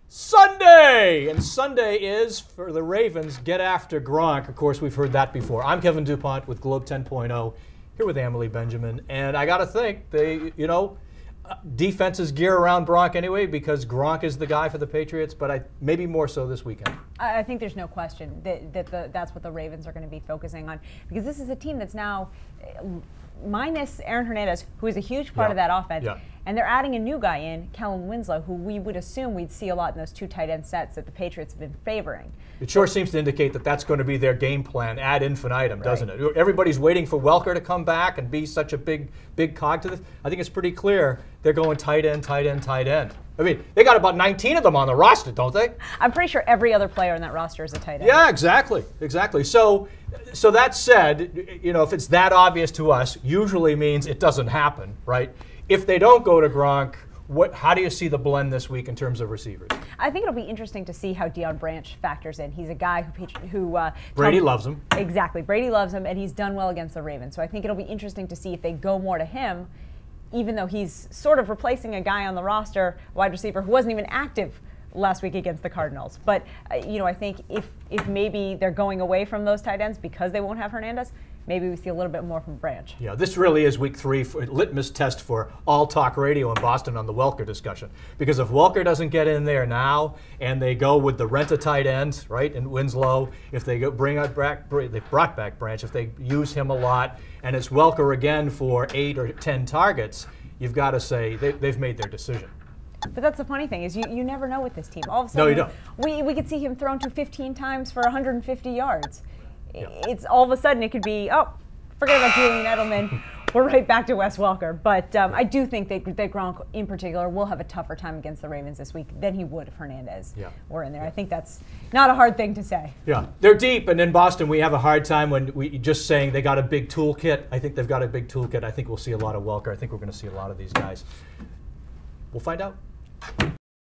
Sunday! And Sunday is, for the Ravens, get after Gronk. Of course, we've heard that before. I'm Kevin Dupont with Globe 10.0, here with Amalie Benjamin. And I got to think, defenses gear around Gronk anyway because Gronk is the guy for the Patriots, but maybe more so this weekend. I think there's no question that's what the Ravens are going to be focusing on, because this is a team that's now minus Aaron Hernandez, who is a huge part of that offense. Yeah. And they're adding a new guy in, Kellen Winslow, who we would assume we'd see a lot in those two tight end sets that the Patriots have been favoring. It sure seems to indicate that that's going to be their game plan ad infinitum, doesn't it? Everybody's waiting for Welker to come back and be such a big cog to this. I think it's pretty clear they're going tight end, tight end, tight end. I mean, they got about 19 of them on the roster, don't they? I'm pretty sure every other player in that roster is a tight end. Yeah, exactly. So that said, if it's that obvious to us, usually means it doesn't happen, right? If they don't go to Gronk, how do you see the blend this week in terms of receivers? I think it'll be interesting to see how Deion Branch factors in. He's a guy who Brady loves him. Exactly. Brady loves him, and he's done well against the Ravens. So I think it'll be interesting to see if they go more to him, even though he's sort of replacing a guy on the roster, wide receiver, who wasn't even active last week against the Cardinals. But I think if maybe they're going away from those tight ends because they won't have Hernandez, maybe we see a little bit more from Branch. Yeah, this really is week 3 for litmus test for all talk radio in Boston on the Welker discussion. Because if Welker doesn't get in there now and they go with the rent-a-tight end, right, and Winslow, if they they brought back Branch, if they use him a lot, and it's Welker again for 8 or 10 targets, you've got to say they've made their decision. But that's the funny thing is you never know with this team. All of a sudden, no, you don't. We could see him thrown to 15 times for 150 yards. Yeah. It's all of a sudden it could be, forget about Julian Edelman. We're right back to Wes Welker. But I do think that Gronk in particular will have a tougher time against the Ravens this week than he would if Hernandez were in there. I think that's not a hard thing to say. Yeah, they're deep, and in Boston we have a hard time when we just saying they got a big toolkit. I think they've got a big toolkit. I think we'll see a lot of Welker. I think we're going to see a lot of these guys. We'll find out.